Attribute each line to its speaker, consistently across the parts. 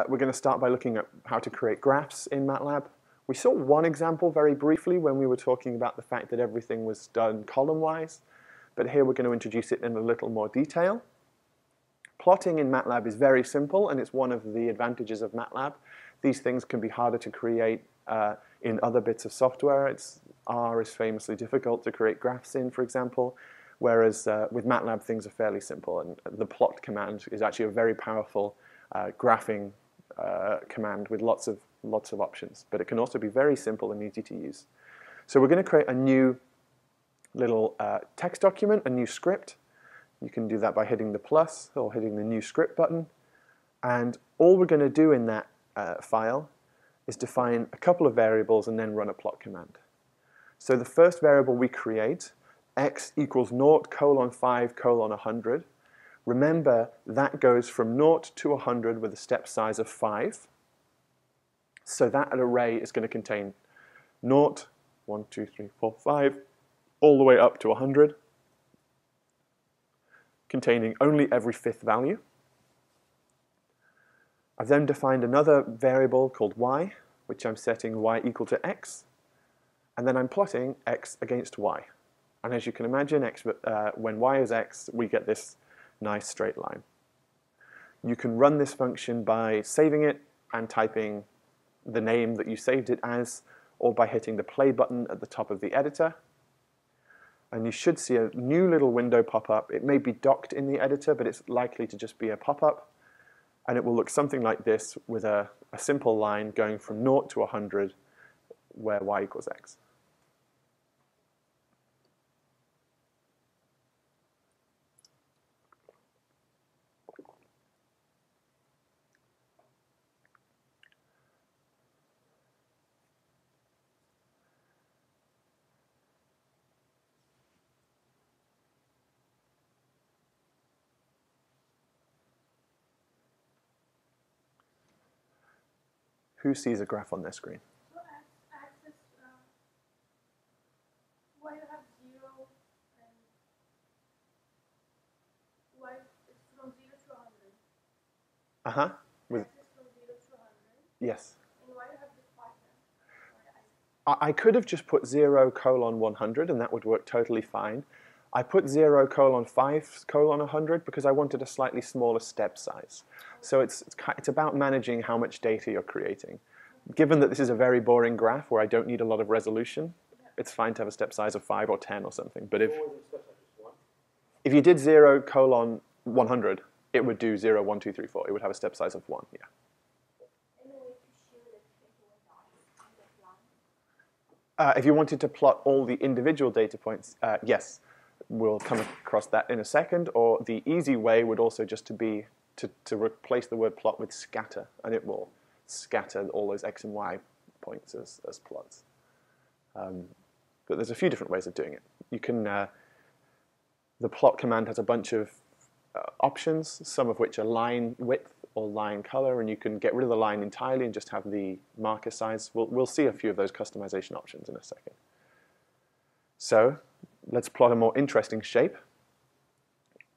Speaker 1: we're going to start by looking at how to create graphs in MATLAB. We saw one example very briefly when we were talking about the fact that everything was done column-wise, but here we're going to introduce it in a little more detail. Plotting in MATLAB is very simple, and it's one of the advantages of MATLAB. These things can be harder to create in other bits of software. R is famously difficult to create graphs in, for example, whereas with MATLAB things are fairly simple, and the plot command is actually a very powerful graphing command with lots of options, but it can also be very simple and easy to use. So we're going to create a new little text document, a new script. You can do that by hitting the plus or hitting the new script button, and all we're going to do in that file is define a couple of variables and then run a plot command. So the first variable we create, x equals 0:5:100. Remember, that goes from 0 to 100 with a step size of 5. So that array is going to contain 0, 1, 2, 3, 4, 5, all the way up to 100, containing only every fifth value. I've then defined another variable called y, which I'm setting y equal to x, and then I'm plotting x against y. And as you can imagine, when y is x, we get this nice straight line. You can run this function by saving it and typing the name that you saved it as, or by hitting the play button at the top of the editor. And you should see a new little window pop up. It may be docked in the editor, but it's likely to just be a pop-up. And it will look something like this with a simple line going from 0 to 100 where y equals x. Who sees a graph on their screen?
Speaker 2: So x is, y you have 0 and y is from 0 to 100.
Speaker 1: Uh-huh. With
Speaker 2: X is from 0 to 100.
Speaker 1: yes.
Speaker 2: And y you have this pattern.
Speaker 1: I could have just put 0:100 and that would work totally fine. I put 0:5:100 because I wanted a slightly smaller step size. So it's about managing how much data you're creating. Given that this is a very boring graph where I don't need a lot of resolution, it's fine to have a step size of 5 or 10 or something. But if you did 0:100, it would do 0, 1, 2, 3, 4. It would have a step size of 1, yeah. If you wanted to plot all the individual data points, yes, we'll come across that in a second. Or the easy way would also just to be to replace the word plot with scatter, and it will scatter all those x and y points as plots. But there's a few different ways of doing it. You can the plot command has a bunch of options, some of which are line width or line color, and you can get rid of the line entirely and just have the marker size. We'll see a few of those customization options in a second. So let's plot a more interesting shape.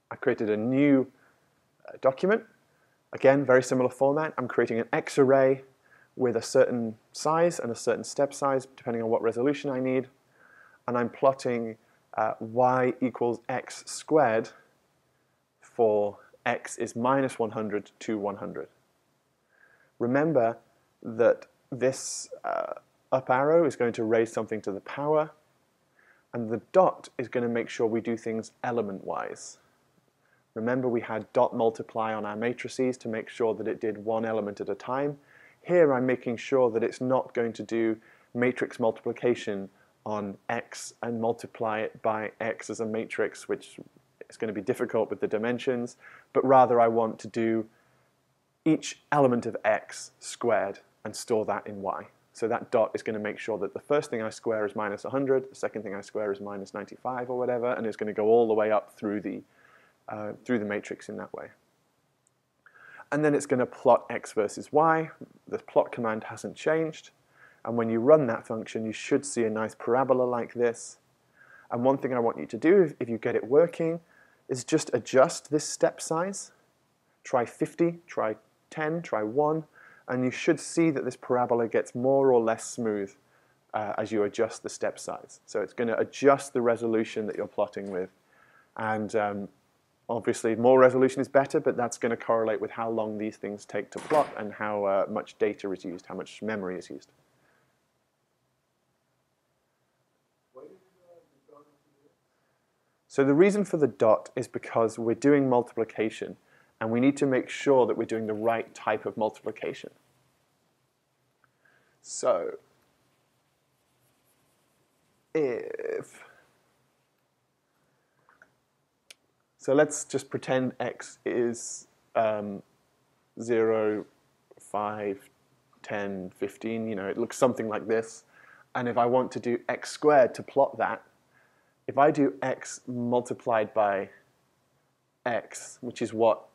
Speaker 1: I created a new document. Again, very similar format. I'm creating an X array with a certain size and a certain step size, depending on what resolution I need. And I'm plotting y equals x squared for x is minus 100 to 100. Remember that this up arrow is going to raise something to the power, and the dot is going to make sure we do things element-wise. Remember, we had dot multiply on our matrices to make sure that it did one element at a time. Here I'm making sure that it's not going to do matrix multiplication on x and multiply it by x as a matrix, which is going to be difficult with the dimensions, but rather I want to do each element of x squared and store that in y. So that dot is going to make sure that the first thing I square is minus 100, the second thing I square is minus 95 or whatever, and it's going to go all the way up through the matrix in that way. And then it's going to plot x versus y. The plot command hasn't changed. And when you run that function, you should see a nice parabola like this. And one thing I want you to do, if you get it working, is just adjust this step size. Try 50, try 10, try 1, and you should see that this parabola gets more or less smooth as you adjust the step size. So it's going to adjust the resolution that you're plotting with. And obviously, more resolution is better, but that's going to correlate with how long these things take to plot and how much data is used, how much memory is used. So the reason for the dot is because we're doing multiplication, and we need to make sure that we're doing the right type of multiplication. So let's just pretend x is 0, 5, 10, 15, you know, it looks something like this. And if I want to do x squared to plot that, if I do x multiplied by x, which is what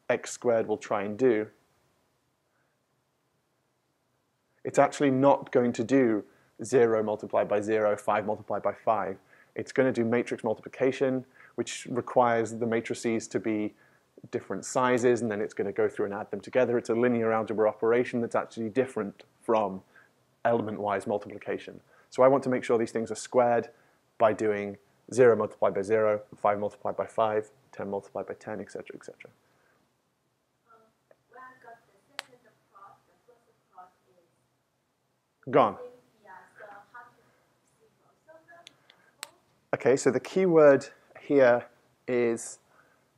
Speaker 1: x squared will try and do, it's actually not going to do 0 multiplied by 0, 5 multiplied by 5. It's going to do matrix multiplication, which requires the matrices to be different sizes, and then it's going to go through and add them together. It's a linear algebra operation that's actually different from element-wise multiplication. So I want to make sure these things are squared by doing 0 multiplied by 0, 5 multiplied by 5, 10 multiplied by 10, etc., etc.
Speaker 2: When I got the second plot, the first plot is
Speaker 1: Gone.
Speaker 2: yeah, so how to see both of them?
Speaker 1: Okay, so the key word here is,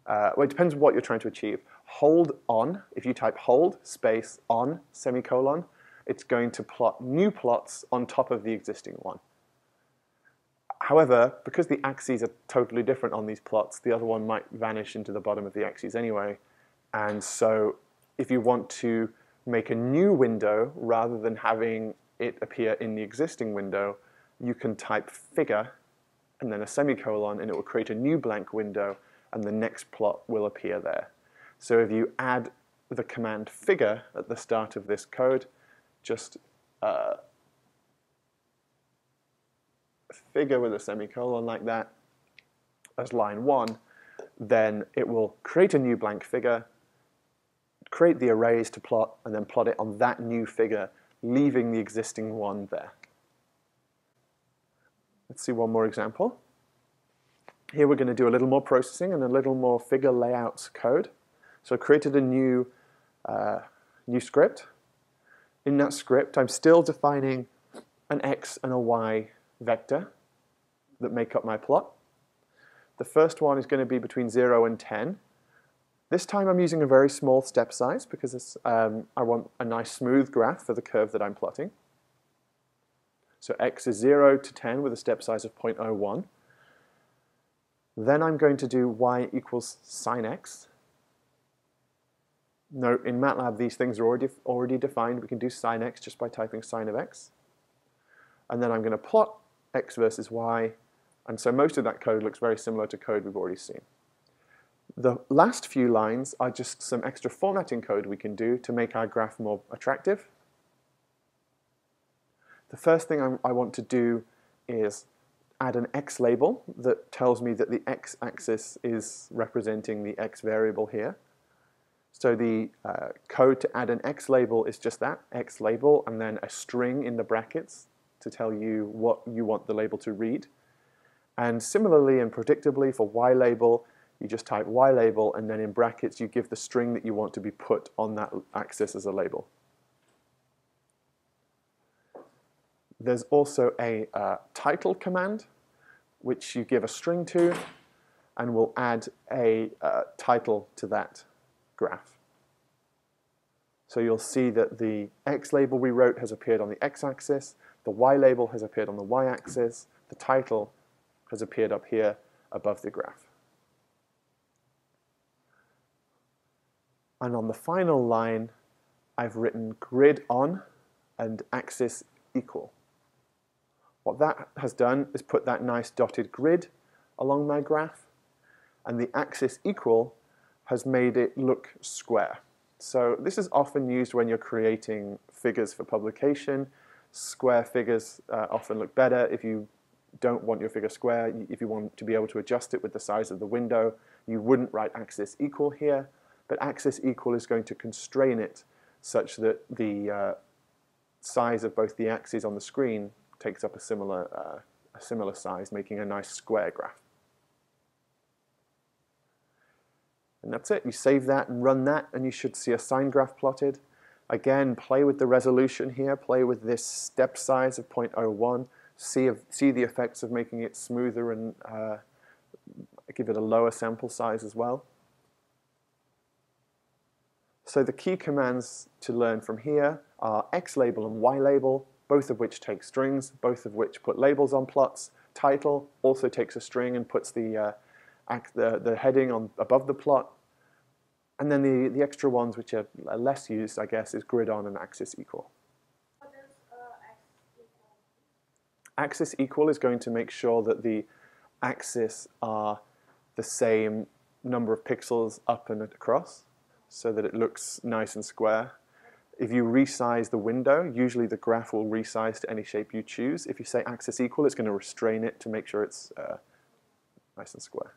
Speaker 1: well, it depends what you're trying to achieve. Hold on, if you type hold, space, on, semicolon, it's going to plot new plots on top of the existing one. However, because the axes are totally different on these plots, the other one might vanish into the bottom of the axes anyway. And so if you want to make a new window rather than having it appear in the existing window, you can type figure and then a semicolon, and it will create a new blank window, and the next plot will appear there. So if you add the command figure at the start of this code, just figure with a semicolon like that as line 1, then it will create a new blank figure, create the arrays to plot, and then plot it on that new figure, leaving the existing one there. Let's see one more example. Here we're going to do a little more processing and a little more figure layouts code. So I created a new script. In that script, I'm still defining an x and a y vector that make up my plot. The first one is going to be between 0 and 10. This time I'm using a very small step size because I want a nice smooth graph for the curve that I'm plotting. So x is 0 to 10 with a step size of 0.01. Then I'm going to do y equals sine x. Note, in MATLAB these things are already defined. We can do sine x just by typing sine of x. And then I'm going to plot x versus y. And so most of that code looks very similar to code we've already seen. The last few lines are just some extra formatting code we can do to make our graph more attractive. The first thing I want to do is add an x label that tells me that the x-axis is representing the x variable here. So the code to add an x label is just that, x label, and then a string in the brackets to tell you what you want the label to read. And similarly and predictably for y label, you just type y label, and then in brackets you give the string that you want to be put on that axis as a label. There's also a title command, which you give a string to, and will add a title to that graph. So you'll see that the x label we wrote has appeared on the x-axis, the y label has appeared on the y-axis, the title has appeared up here above the graph. And on the final line, I've written grid on and axis equal. What that has done is put that nice dotted grid along my graph, and the axis equal has made it look square. So this is often used when you're creating figures for publication. Square figures often look better. If you don't want your figure square, if you want to be able to adjust it with the size of the window, you wouldn't write axis equal here. but axis equal is going to constrain it such that the size of both the axes on the screen takes up a similar size, making a nice square graph. And that's it. You save that and run that, and you should see a sine graph plotted. Again, play with the resolution here, play with this step size of 0.01, see the effects of making it smoother and give it a lower sample size as well. So the key commands to learn from here are X label and Y label, both of which take strings, both of which put labels on plots. Title also takes a string and puts the heading on above the plot. And then the extra ones, which are less used, I guess, is grid on and axis equal.
Speaker 2: What does X equal?
Speaker 1: Axis equal is going to make sure that the axes are the same number of pixels up and across, so that it looks nice and square. If you resize the window, usually the graph will resize to any shape you choose. If you say axis equal, it's going to restrain it to make sure it's nice and square.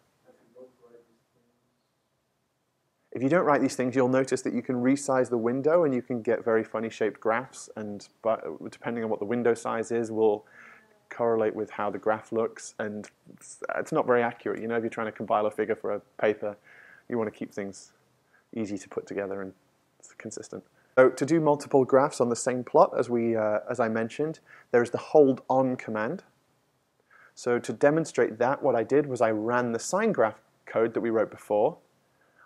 Speaker 1: If you don't write these things, you'll notice that you can resize the window and you can get very funny shaped graphs, and depending on what the window size is will correlate with how the graph looks, and it's not very accurate. You know, if you're trying to compile a figure for a paper, you want to keep things easy to put together and consistent. So to do multiple graphs on the same plot, as I mentioned, there is the hold on command. So to demonstrate that, what I did was I ran the sine graph code that we wrote before.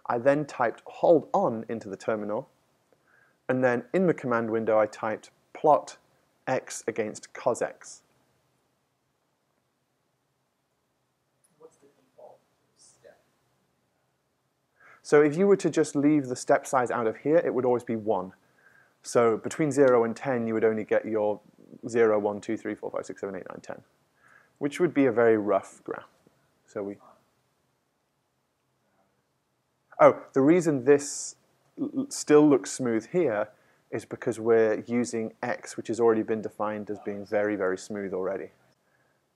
Speaker 1: I then typed hold on into the terminal, and then in the command window I typed plot x against cos x.
Speaker 3: What's the default step?
Speaker 1: So if you were to just leave the step size out of here, it would always be 1. So between 0 and 10, you would only get your 0, 1, 2, 3, 4, 5, 6, 7, 8, 9, 10, which would be a very rough graph. So the reason this still looks smooth here is because we're using x, which has already been defined as being very, very smooth already.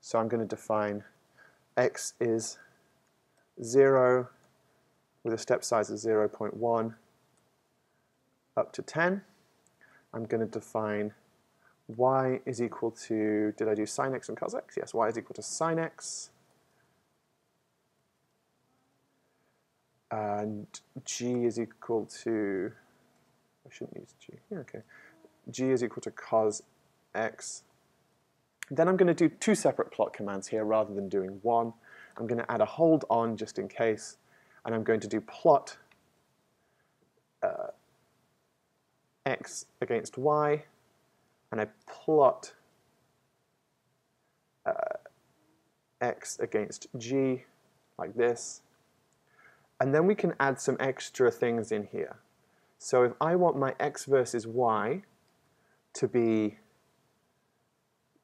Speaker 1: So I'm going to define x is 0 with a step size of 0.1 up to 10. I'm going to define y is equal to, did I do sine x and cos x? Yes, y is equal to sine x. And g is equal to, I shouldn't use g, yeah, okay. G is equal to cos x. Then I'm going to do 2 separate plot commands here rather than doing 1. I'm going to add a hold on just in case, and I'm going to do plot x against y, and I plot x against g like this. And then we can add some extra things in here. So if I want my x versus y to be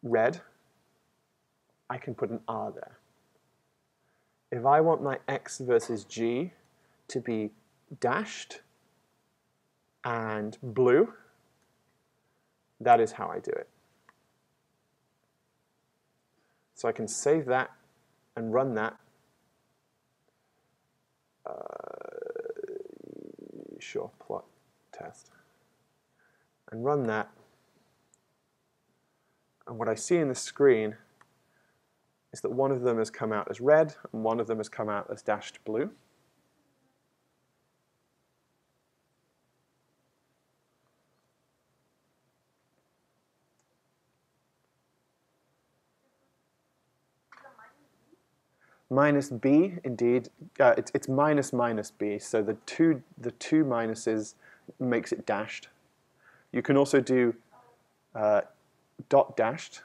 Speaker 1: red, I can put an R there. If I want my x versus g to be dashed and blue, that is how I do it. So I can save that and run that. Sure, plot test. And run that. And what I see in the screen is that one of them has come out as red and one of them has come out as dashed blue. Minus b, indeed. It's minus minus b, so the two minuses makes it dashed. You can also do dot dashed.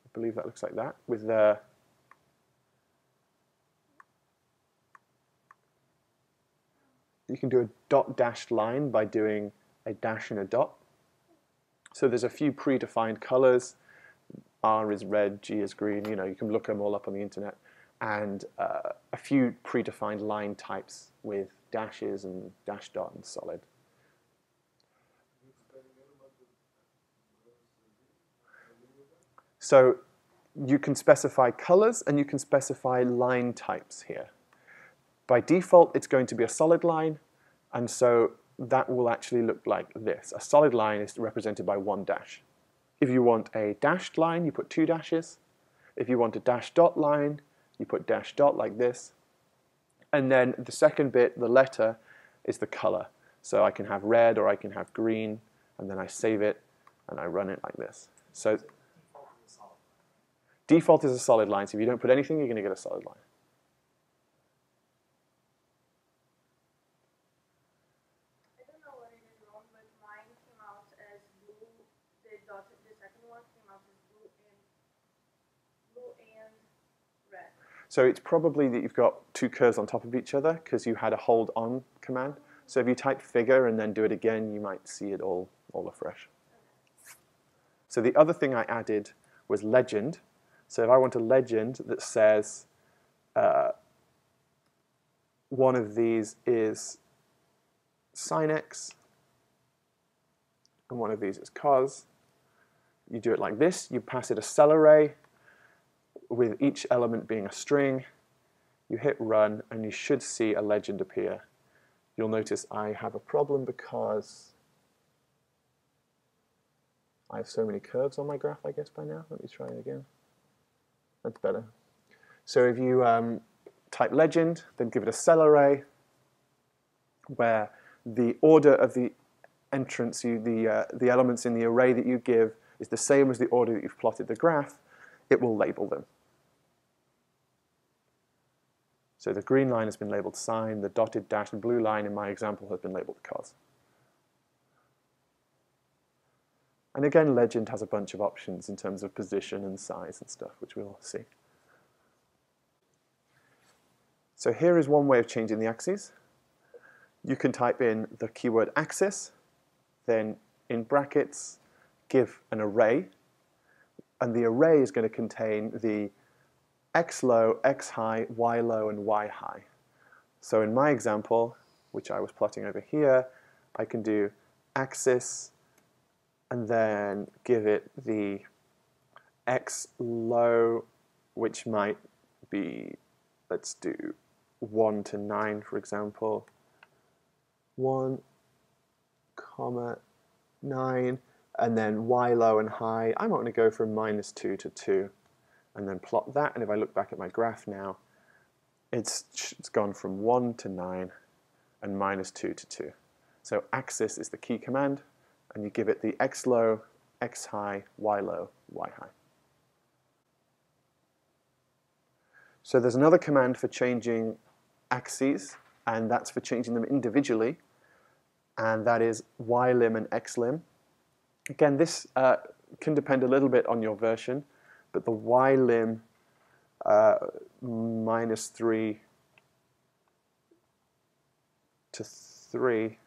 Speaker 1: I believe that looks like that. With the you can do a dot dashed line by doing a dash and a dot. So there's a few predefined colors. R is red, G is green. You know, you can look them all up on the internet. And a few predefined line types with dashes and dash dot and solid. So you can specify colors and you can specify line types here. By default, it's going to be a solid line. And so that will actually look like this. A solid line is represented by one dash. If you want a dashed line, you put two dashes. If you want a dash dot line, you put dash dot like this. And then the second bit, the letter, is the color. So I can have red or I can have green, and then I save it and I run it like this. So default is a solid line. So if you don't put anything, you're going to get a solid line.
Speaker 2: I don't know what it is wrong, but mine came out as blue. The second one came out as blue and red.
Speaker 1: So it's probably that you've got two curves on top of each other because you had a hold on command. So if you type figure and then do it again, you might see it all afresh. So the other thing I added was legend. So if I want a legend that says one of these is sin x and one of these is cos, you do it like this. You pass it a cell array with each element being a string. You hit run and you should see a legend appear. You'll notice I have a problem because I have so many curves on my graph, I guess, by now. Let me try it again. That's better. So if you type legend, then give it a cell array where the order of the entrance, the elements in the array that you give is the same as the order that you've plotted the graph, it will label them. So the green line has been labeled sine, the dotted dashed blue line in my example has been labeled cos. And again, legend has a bunch of options in terms of position and size and stuff, which we'll see. So here is one way of changing the axes. You can type in the keyword axis, then in brackets give an array, and the array is going to contain the x low, x high, y low, and y high. So in my example, which I was plotting over here, I can do axis and then give it the x low, which might be, let's do 1 to 9, for example. 1, 9, and then y low and high, I'm going to go from -2 to 2. And then plot that, and if I look back at my graph now, it's gone from 1 to 9 and -2 to 2. So axis is the key command, and you give it the x low, x high, y low, y high. So there's another command for changing axes, and that's for changing them individually, and that is ylim and xlim. Again, this can depend a little bit on your version, but the ylim -3 to 3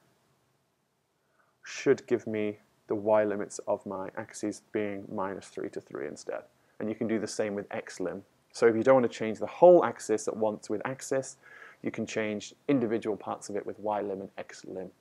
Speaker 1: should give me the y limits of my axes being -3 to 3 instead. And you can do the same with xlim. So if you don't want to change the whole axis at once with axis, you can change individual parts of it with ylim and xlim.